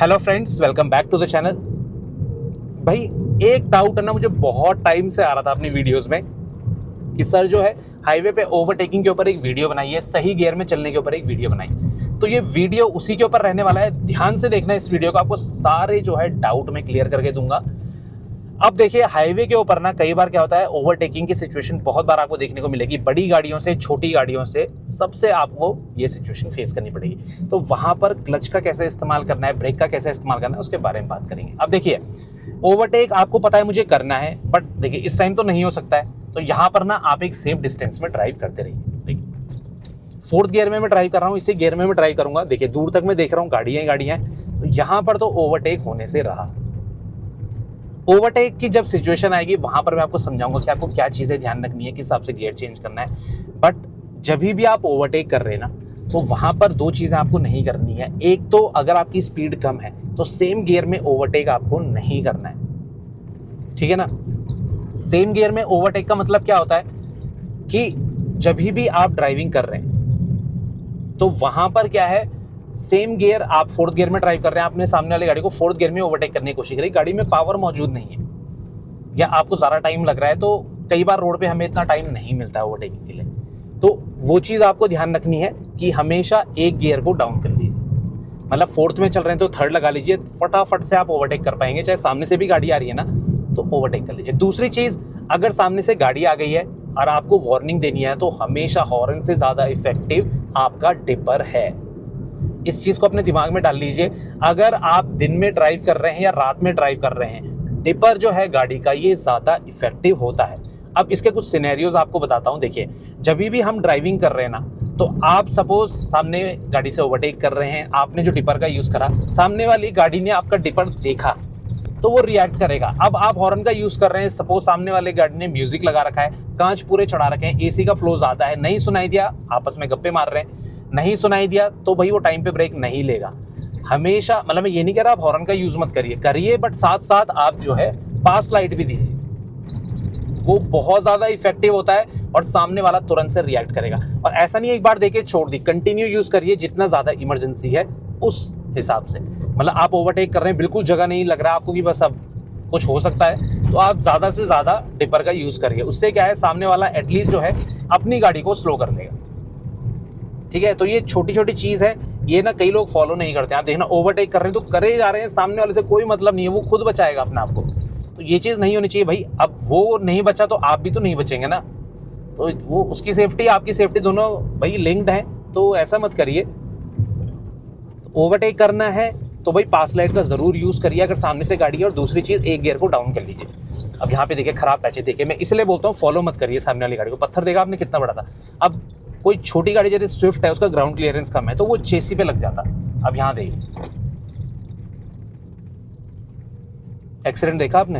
Hello friends, welcome back to the channel. भाई एक doubt है ना, मुझे बहुत टाइम से आ रहा था अपनी वीडियोस में कि सर जो है हाईवे पे ओवरटेकिंग के ऊपर एक वीडियो बनाइए, सही गियर में चलने के ऊपर एक वीडियो बनाइए। तो ये वीडियो उसी के ऊपर रहने वाला है। ध्यान से देखना इस वीडियो को, आपको सारे जो है डाउट मैं क्लियर करके दूंगा। अब देखिए, हाईवे के ऊपर ना कई बार क्या होता है, ओवरटेकिंग की सिचुएशन बहुत बार आपको देखने को मिलेगी। बड़ी गाड़ियों से, छोटी गाड़ियों से, सबसे आपको ये सिचुएशन फेस करनी पड़ेगी। तो वहां पर क्लच का कैसे इस्तेमाल करना है, ब्रेक का कैसे इस्तेमाल करना है, उसके बारे में बात करेंगे। अब देखिए, ओवरटेक आपको पता है मुझे करना है, बट देखिए इस टाइम तो नहीं हो सकता है। तो यहाँ पर ना आप एक सेफ डिस्टेंस में ड्राइव करते रहिए। देखिए 4th गियर में मैं ड्राइव कर रहा हूँ, इसी गियर में मैं ड्राइव करूंगा। देखिए दूर तक मैं देख रहा हूँ गाड़ियां। तो यहाँ पर तो ओवरटेक होने से रहा। ओवरटेक की जब सिचुएशन आएगी वहां पर मैं आपको समझाऊंगा कि आपको क्या चीजें ध्यान रखनी है, किस हिसाब से गियर चेंज करना है। बट जब भी आप ओवरटेक कर रहे हैं ना, तो वहां पर दो चीजें आपको नहीं करनी है। एक तो अगर आपकी स्पीड कम है तो सेम गियर में ओवरटेक आपको नहीं करना है, ठीक है ना। सेम गियर में ओवरटेक का मतलब क्या होता है कि जब भी आप ड्राइविंग कर रहे हैं तो वहां पर क्या है, सेम गियर आप 4th गियर में ड्राइव कर रहे हैं, आपने सामने वाली गाड़ी को 4th गियर में ओवरटेक करने की कोशिश करी, गाड़ी में पावर मौजूद नहीं है या आपको ज़्यादा टाइम लग रहा है। तो कई बार रोड पे हमें इतना टाइम नहीं मिलता है ओवरटेकिंग के लिए। तो वो चीज़ आपको ध्यान रखनी है कि हमेशा एक गियर को डाउन कर लीजिए। मतलब 4th में चल रहे हैं तो 3rd लगा लीजिए, फटाफट से आप ओवरटेक कर पाएंगे। चाहे सामने से भी गाड़ी आ रही है ना, तो ओवरटेक कर लीजिए। दूसरी चीज़, अगर सामने से गाड़ी आ गई है और आपको वार्निंग देनी है, तो हमेशा हॉर्न से ज़्यादा इफेक्टिव आपका डिपर है। इस चीज को अपने दिमाग में डाल लीजिए। अगर आप दिन में ड्राइव कर रहे हैं या रात में ड्राइव कर रहे हैं, डिपर जो है गाड़ी का ये ज्यादा इफेक्टिव होता है। अब इसके कुछ सिनेरियोज आपको बताता हूं। देखिए, जब भी हम ड्राइविंग कर रहे हैं ना, तो आप सपोज सामने गाड़ी से ओवरटेक कर रहे हैं, आपने जो डिपर का यूज करा, सामने वाली गाड़ी ने आपका डिपर देखा तो वो रिएक्ट करेगा। अब आप हॉर्न का यूज कर रहे हैं, सपोज सामने वाले गाड़ी ने म्यूजिक लगा रखा है, कांच पूरे चढ़ा रखे हैं, एसी का फ्लो ज्यादा है, नहीं सुनाई दिया, आपस में गप्पे मार रहे हैं, नहीं सुनाई दिया, तो भाई वो टाइम पे ब्रेक नहीं लेगा। हमेशा, मतलब मैं ये नहीं कह रहा आप हॉर्न का यूज मत करिए, बट साथ साथ आप जो है पास लाइट भी दीजिए। वो बहुत ज्यादा इफेक्टिव होता है और सामने वाला तुरंत से रिएक्ट करेगा। और ऐसा नहीं एक बार देके छोड़ दी, कंटिन्यू यूज करिए, जितना ज्यादा इमरजेंसी है उस हिसाब से। मतलब आप ओवरटेक कर रहे हैं, बिल्कुल जगह नहीं लग रहा आपको कि बस अब कुछ हो सकता है, तो आप ज़्यादा से ज़्यादा डिपर का यूज़ करिए। उससे क्या है, सामने वाला एटलीस्ट जो है अपनी गाड़ी को स्लो कर देगा, ठीक है। तो ये छोटी छोटी चीज़ है, ये ना कई लोग फॉलो नहीं करते हैं। आप देखना, ओवरटेक कर रहे हैं तो करे जा रहे हैं, सामने वाले से कोई मतलब नहीं है, वो खुद बचाएगा अपने आप को। तो ये चीज़ नहीं होनी चाहिए भाई। अब वो नहीं बचा तो आप भी तो नहीं बचेंगे ना। तो वो उसकी सेफ्टी, आपकी सेफ्टी, दोनों भाई लिंक्ड हैं। तो ऐसा मत करिए। ओवरटेक करना है तो भाई पास लाइट का जरूर यूज करिए अगर सामने से गाड़ी है। और दूसरी चीज, एक गियर को डाउन कर लीजिए। अब यहाँ पे देखिए खराब पैचे, देखिए मैं इसलिए बोलता हूँ फॉलो मत करिए सामने वाली गाड़ी को। पत्थर देखा आपने कितना बड़ा था। अब कोई छोटी गाड़ी जैसे स्विफ्ट है, उसका ग्राउंड क्लियरेंस कम है तो वो चेसी पे लग जाता। अब यहाँ देखिए एक्सीडेंट देखा आपने,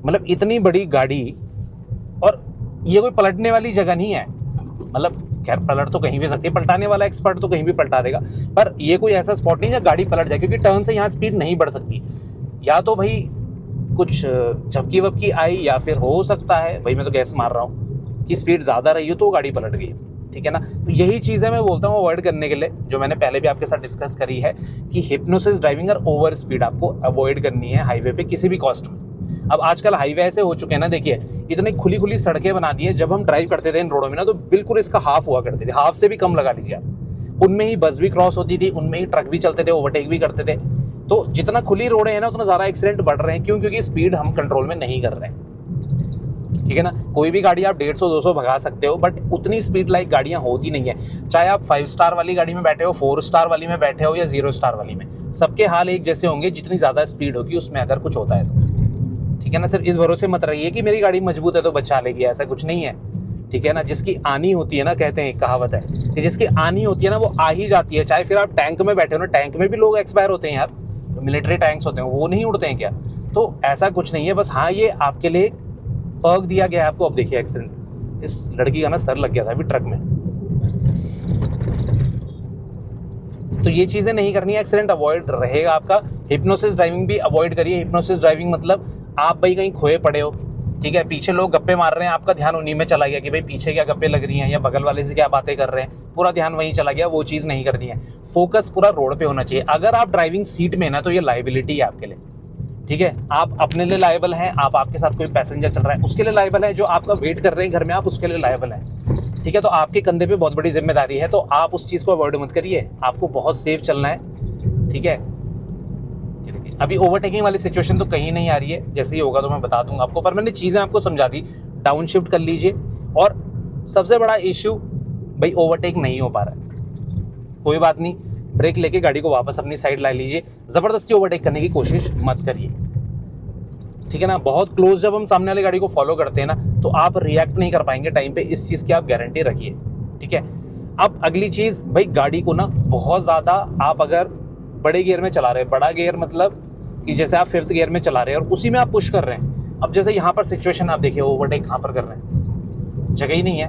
मतलब इतनी बड़ी गाड़ी, और ये कोई पलटने वाली जगह नहीं है। मतलब खैर पलट तो कहीं भी सकती है, पलटाने वाला एक्सपर्ट तो कहीं भी पलटा देगा, पर ये कोई ऐसा स्पॉट नहीं जहाँ गाड़ी पलट जाए, क्योंकि टर्न से यहाँ स्पीड नहीं बढ़ सकती। या तो भाई कुछ झपकी वपकी आई, या फिर हो सकता है भाई, मैं तो गैस मार रहा हूँ कि स्पीड ज़्यादा रही हो तो गाड़ी पलट गई, ठीक है ना। तो यही चीज़ें मैं बोलता हूँ अवॉइड करने के लिए, जो मैंने पहले भी आपके साथ डिस्कस करी है कि हिप्नोसिस ड्राइविंग और ओवर स्पीड आपको अवॉइड करनी है हाईवे पे किसी भी कॉस्ट में। अब आजकल हाईवे ऐसे हो चुके हैं ना, देखिए इतनी खुली खुली सड़कें बना दी है। जब हम ड्राइव करते थे इन रोडों में ना, तो बिल्कुल इसका हाफ हुआ करते थे, हाफ से भी कम लगा लीजिए आप। उनमें ही बस भी क्रॉस होती थी, उनमें ही ट्रक भी चलते थे, ओवरटेक भी करते थे। तो जितना खुली रोडें हैं ना, उतना ज़्यादा एक्सीडेंट बढ़ रहे हैं। क्यों? क्योंकि स्पीड हम कंट्रोल में नहीं कर रहे हैं, ठीक है ना। कोई भी गाड़ी आप 150-200 भगा सकते हो, बट उतनी स्पीड लाइक गाड़ियां होती नहीं है। चाहे आप 5 स्टार वाली गाड़ी में बैठे हो, 4 स्टार वाली में बैठे हो, या 0 स्टार वाली में, सबके हाल एक जैसे होंगे। जितनी ज़्यादा स्पीड होगी उसमें अगर कुछ होता है तो, ठीक है ना। सिर्फ इस भरोसे मत रहिए कि मेरी गाड़ी मजबूत है तो बचा लेगी, ऐसा कुछ नहीं है, ठीक है ना। जिसकी आनी होती है ना, कहते हैं, कहावत है कि जिसकी आनी होती है ना, वो आ ही जाती है। चाहे फिर आप टैंक में बैठे हो ना, टैंक में भी लोग एक्सपायर होते हैं यार, मिलिट्री टैंक्स होते हैं, वो नहीं उड़ते हैं क्या? तो ऐसा कुछ नहीं है। बस हाँ, ये आपके लिए पर्क दिया गया है आपको। अब देखिए एक्सीडेंट, इस लड़की का ना सर लग गया था अभी ट्रक में। तो ये चीजें नहीं करनी है, एक्सीडेंट अवॉइड रहेगा आपका। हिप्नोसिस ड्राइविंग भी अवॉइड करिए। हिप्नोसिस ड्राइविंग मतलब आप भाई कहीं खोए पड़े हो, ठीक है, पीछे लोग गप्पे मार रहे हैं, आपका ध्यान उन्हीं में चला गया कि भाई पीछे क्या गप्पे लग रही हैं या बगल वाले से क्या बातें कर रहे हैं, पूरा ध्यान वहीं चला गया, वो चीज़ नहीं करनी है। फोकस पूरा रोड पे होना चाहिए। अगर आप ड्राइविंग सीट में ना, तो ये लाइबिलिटी है आपके लिए, ठीक है। आप अपने लिए लायबल हैं, आप आपके साथ कोई पैसेंजर चल रहा है उसके लिए लायबल है, जो आपका वेट कर रहे हैं घर में आप उसके लिए लायबल है, ठीक है। तो आपके कंधे पे बहुत बड़ी जिम्मेदारी है, तो आप उस चीज़ को अवॉइड मत करिए, आपको बहुत सेफ चलना है, ठीक है। अभी ओवरटेकिंग वाली सिचुएशन तो कहीं नहीं आ रही है, जैसे ही होगा तो मैं बता दूंगा आपको, पर मैंने चीज़ें आपको समझा दी। डाउन शिफ्ट कर लीजिए। और सबसे बड़ा इश्यू भाई ओवरटेक नहीं हो पा रहा है, कोई बात नहीं, ब्रेक लेके गाड़ी को वापस अपनी साइड ला लीजिए, ज़बरदस्ती ओवरटेक करने की कोशिश मत करिए, ठीक है ना। बहुत क्लोज जब हम सामने वाली गाड़ी को फॉलो करते हैं ना, तो आप रिएक्ट नहीं कर पाएंगे टाइम पे, इस चीज़ की आप गारंटी रखिए, ठीक है। अब अगली चीज़ भाई, गाड़ी को ना बहुत ज़्यादा आप अगर बड़े गियर में चला रहे हैं, बड़ा गियर मतलब कि जैसे आप 5th गियर में चला रहे हैं और उसी में आप पुश कर रहे हैं। अब जैसे यहाँ पर सिचुएशन आप देखिए, ओवरटेक कहाँ पर कर रहे हैं, जगह ही नहीं है।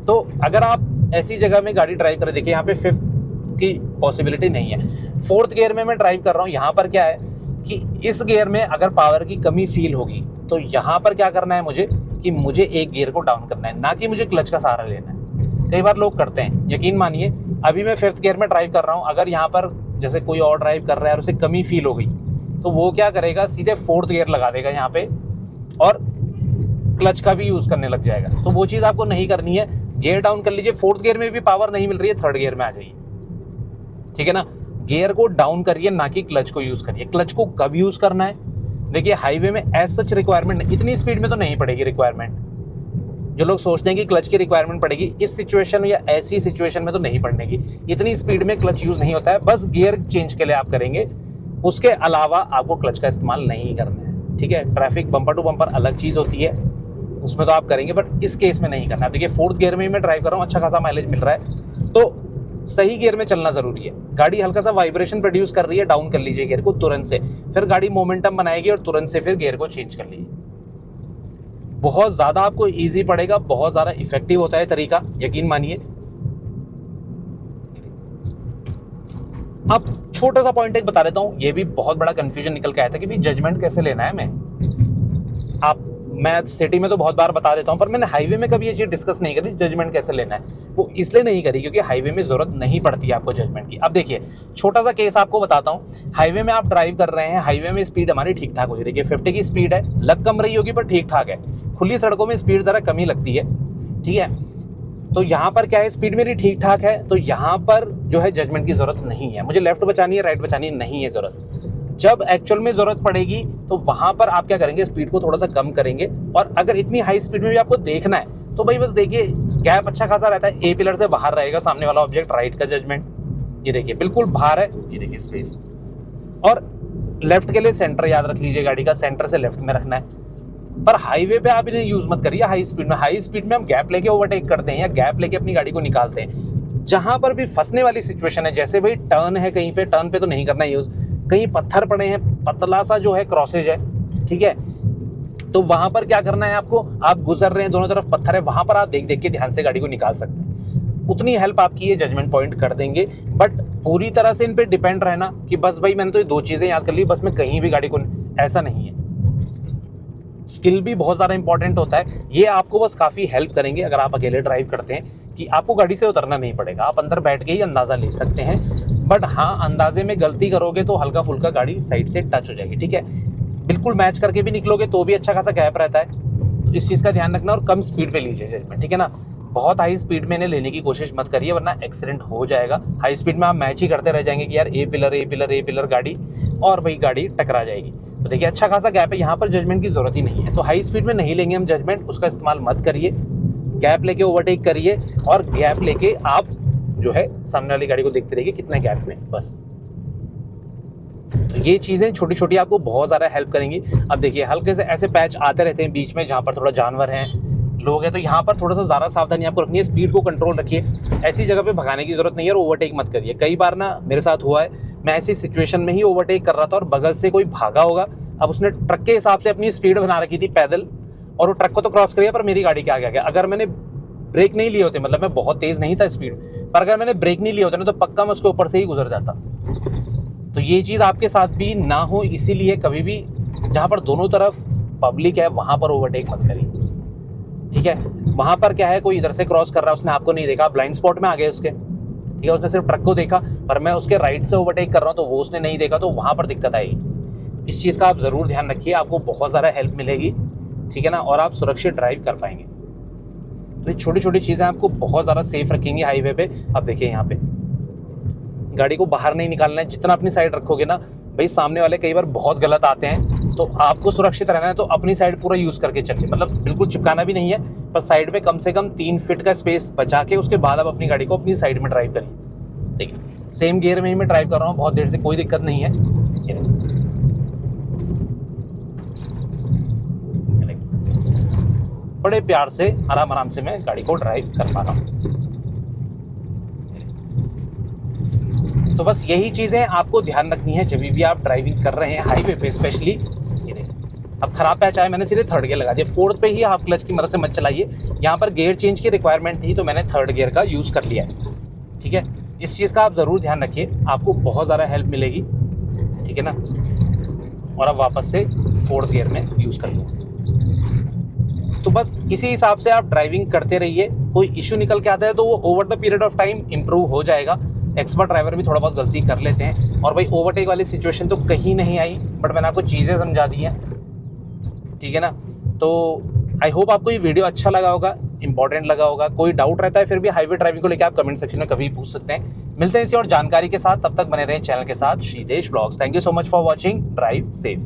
तो अगर आप ऐसी जगह में गाड़ी ड्राइव करें, देखिए यहाँ पे 5th की पॉसिबिलिटी नहीं है, 4th गियर में मैं ड्राइव कर रहा हूँ। यहाँ पर क्या है कि इस गियर में अगर पावर की कमी फील होगी, तो यहाँ पर क्या करना है मुझे, कि मुझे एक गियर को डाउन करना है, ना कि मुझे क्लच का सहारा लेना है। कई बार लोग करते हैं, यकीन मानिए, अभी मैं 5th गियर में ड्राइव कर रहा हूँ, अगर यहाँ पर जैसे कोई और ड्राइव कर रहा है और उसे कमी फील हो गई, तो वो क्या करेगा, सीधे 4th गियर लगा देगा यहाँ पे और क्लच का भी यूज़ करने लग जाएगा। तो वो चीज़ आपको नहीं करनी है, गियर डाउन कर लीजिए। 4th गियर में भी पावर नहीं मिल रही है, 3rd गियर में आ जाइए, ठीक है ना। गियर को डाउन करिए, ना कि क्लच को यूज़ करिए। क्लच को कब यूज़ करना है, देखिए हाईवे में एज सच रिक्वायरमेंट, इतनी स्पीड में तो नहीं पड़ेगी रिक्वायरमेंट। जो लोग सोचते हैं कि क्लच की रिक्वायरमेंट पड़ेगी, इस सिचुएशन या ऐसी सिचुएशन में तो नहीं पड़ने की, इतनी स्पीड में क्लच यूज़ नहीं होता है, बस गियर चेंज के लिए आप करेंगे, उसके अलावा आपको क्लच का इस्तेमाल नहीं करना है, ठीक है। ट्रैफिक बम्पर टू बम्पर अलग चीज़ होती है, उसमें तो आप करेंगे, बट इस केस में नहीं करना है। देखिए 4th गियर में मैं ड्राइव कर रहा हूँ, अच्छा खासा माइलेज मिल रहा है, तो सही गियर में चलना ज़रूरी है। गाड़ी हल्का सा वाइब्रेशन प्रोड्यूस कर रही है, डाउन कर लीजिए गियर को तुरंत से, फिर गाड़ी मोमेंटम बनाएगी और तुरंत से फिर गियर को चेंज कर लीजिए। बहुत ज़्यादा आपको ईजी पड़ेगा, बहुत ज़्यादा इफेक्टिव होता है तरीका, यकीन मानिए। अब छोटा सा पॉइंट एक बता देता हूँ, ये भी बहुत बड़ा कंफ्यूजन निकल के आया था कि भाई जजमेंट कैसे लेना है। मैं सिटी में तो बहुत बार बता देता हूँ, पर मैंने हाईवे में कभी ये चीज़ डिस्कस नहीं करी, जजमेंट कैसे लेना है। वो इसलिए नहीं करी क्योंकि हाईवे में ज़रूरत नहीं पड़ती है आपको जजमेंट की। अब देखिए छोटा सा केस आपको बताता हूँ, हाईवे में आप ड्राइव कर रहे हैं, हाईवे में स्पीड हमारी ठीक ठाक होती है, देखिए 50 की स्पीड है, लग कम रही होगी पर ठीक ठाक है। खुली सड़कों में स्पीड ज़रा कम ही लगती है, ठीक है। तो यहाँ पर क्या है, स्पीड मेरी ठीक ठाक है, तो यहाँ पर जो है जजमेंट की ज़रूरत नहीं है, मुझे लेफ्ट बचानी है राइट बचानी नहीं है ज़रूरत। जब एक्चुअल में ज़रूरत पड़ेगी तो वहाँ पर आप क्या करेंगे, स्पीड को थोड़ा सा कम करेंगे। और अगर इतनी हाई स्पीड में भी आपको देखना है तो भाई बस देखिए गैप अच्छा खासा रहता है, ए पिलर से बाहर रहेगा सामने वाला ऑब्जेक्ट, राइट का जजमेंट ये देखिए बिल्कुल बाहर है, ये देखिए स्पेस। और लेफ्ट के लिए सेंटर याद रख लीजिए, गाड़ी का सेंटर से लेफ्ट में रखना है। पर हाईवे पे आप इन्हें यूज़ मत करिए हाई स्पीड में। हाई स्पीड में हम गैप लेके ओवरटेक करते हैं या गैप लेके अपनी गाड़ी को निकालते हैं। जहाँ पर भी फंसने वाली सिचुएशन है, जैसे भाई टर्न है, कहीं पे टर्न पे तो नहीं करना यूज़, कहीं पत्थर पड़े हैं, पतला सा जो है क्रॉसेज है, ठीक है, तो वहां पर क्या करना है आपको, आप गुजर रहे हैं दोनों तरफ पत्थर है, वहां पर आप देख देख के ध्यान से गाड़ी को निकाल सकते हैं। उतनी हेल्प आपकी ये जजमेंट पॉइंट कर देंगे। बट पूरी तरह से इन पे डिपेंड रहना कि बस भाई मैंने तो ये 2 चीजें याद कर ली, बस मैं कहीं भी गाड़ी को, ऐसा नहीं है। स्किल भी बहुत ज़्यादा इंपॉर्टेंट होता है, ये आपको बस काफ़ी हेल्प करेंगे अगर आप अकेले ड्राइव करते हैं, कि आपको गाड़ी से उतरना नहीं पड़ेगा, आप अंदर बैठ के ही अंदाज़ा ले सकते हैं। बट हाँ, अंदाजे में गलती करोगे तो हल्का फुल्का गाड़ी साइड से टच हो जाएगी, ठीक है। बिल्कुल मैच करके भी निकलोगे तो भी अच्छा खासा गैप रहता है, तो इस चीज़ का ध्यान रखना। और कम स्पीड पे लीजिए जजमेंट, ठीक है ना। बहुत हाई स्पीड में इन्हें लेने की कोशिश मत करिए, वरना एक्सीडेंट हो जाएगा। हाई स्पीड में आप मैच ही करते रह जाएंगे कि यार ए पिलर गाड़ी, और वही गाड़ी टकरा जाएगी। तो देखिए अच्छा खासा गैप है, यहाँ पर जजमेंट की जरूरत ही नहीं है। तो हाई स्पीड में नहीं लेंगे हम जजमेंट, उसका इस्तेमाल मत करिए। गैप लेके ओवरटेक करिए, और गैप लेके आप जो है सामने वाली गाड़ी को देखते रहिए कितने गैप में, बस। तो ये चीज़ें छोटी छोटी आपको बहुत ज़्यादा हेल्प करेंगी। अब देखिए हल्के से ऐसे पैच आते रहते हैं बीच में जहाँ पर थोड़ा जानवर हैं, लोग हैं, तो यहाँ पर थोड़ा सा ज़्यादा सावधानी आपको रखनी है। स्पीड को कंट्रोल रखिए, ऐसी जगह पे भगाने की ज़रूरत नहीं है, और ओवरटेक मत करिए। कई बार ना मेरे साथ हुआ है, मैं ऐसी सिचुएशन में ही ओवरटेक कर रहा था और बगल से कोई भागा होगा। अब उसने ट्रक के हिसाब से अपनी स्पीड बना रखी थी पैदल, और वो ट्रक को तो क्रॉस करिए, पर मेरी गाड़ी के आगे आ गया। अगर मैंने ब्रेक नहीं लिए होते, मतलब मैं बहुत तेज़ नहीं था स्पीड, पर अगर मैंने ब्रेक नहीं लिए होते ना तो पक्का मैं उसके ऊपर से ही गुजर जाता। तो ये चीज़ आपके साथ भी ना हो, इसीलिए कभी भी जहाँ पर दोनों तरफ पब्लिक है वहाँ पर ओवरटेक मत करिए, ठीक है। वहाँ पर क्या है, कोई इधर से क्रॉस कर रहा है, उसने आपको नहीं देखा, ब्लाइंड स्पॉट में आ गए उसके, ठीक है, उसने सिर्फ ट्रक को देखा, पर मैं उसके राइट से ओवरटेक कर रहा हूँ तो वो उसने नहीं देखा, तो वहाँ पर दिक्कत आएगी। इस चीज़ का आप ज़रूर ध्यान रखिए, आपको बहुत ज़्यादा हेल्प मिलेगी, ठीक है ना, और आप सुरक्षित ड्राइव कर पाएंगे। तो ये छोटी छोटी चीज़ें आपको बहुत ज़्यादा सेफ रखेंगी हाईवे पे। अब देखिए यहाँ पे गाड़ी को बाहर नहीं निकालना है, जितना अपनी साइड रखोगे ना भाई, सामने वाले कई बार बहुत गलत आते हैं, तो आपको सुरक्षित रहना है तो अपनी साइड पूरा यूज़ करके चलिए, मतलब बिल्कुल चिपकाना भी नहीं है, पर साइड में कम से कम 3 फीट का स्पेस बचा के उसके बाद आप अपनी गाड़ी को अपनी साइड में ड्राइव करिए, ठीक है। सेम गियर में ही मैं ड्राइव कर रहा हूँ बहुत देर से, कोई दिक्कत नहीं है। बड़े प्यार से आराम से मैं गाड़ी को ड्राइव कर पा रहा हूँ। तो बस यही चीज़ें आपको ध्यान रखनी है जब भी आप ड्राइविंग कर रहे हैं हाईवे पे स्पेशली। अब खराब पैच आया, मैंने सीधे थर्ड गियर लगा दिया, फोर्थ पे ही हाफ क्लच की मदद से मत चलाइए। यहाँ पर गियर चेंज की रिक्वायरमेंट थी तो मैंने थर्ड गियर का यूज़ कर लिया है, ठीक है। इस चीज़ का आप ज़रूर ध्यान रखिए, आपको बहुत ज़्यादा हेल्प मिलेगी, ठीक है ना। और अब वापस से फोर्थ गियर में यूज़ कर लो। तो बस इसी हिसाब से आप ड्राइविंग करते रहिए, कोई इशू निकल के आता है तो वो over the period of time improve हो जाएगा। एक्सपर्ट ड्राइवर भी थोड़ा बहुत गलती कर लेते हैं, और भाई ओवरटेक वाली सिचुएशन तो कहीं नहीं आई, बट मैंने आपको चीज़ें समझा दी हैं, ठीक है ना। तो आई होप आपको ये वीडियो अच्छा लगा होगा, इंपॉर्टेंट लगा होगा। कोई डाउट रहता है फिर भी हाईवे ड्राइविंग को लेकर आप कमेंट सेक्शन में कभी पूछ सकते हैं। मिलते हैं इसी और जानकारी के साथ, तब तक बने रहें चैनल के साथ, Shridesh blogs. Thank you so much for watching, drive safe.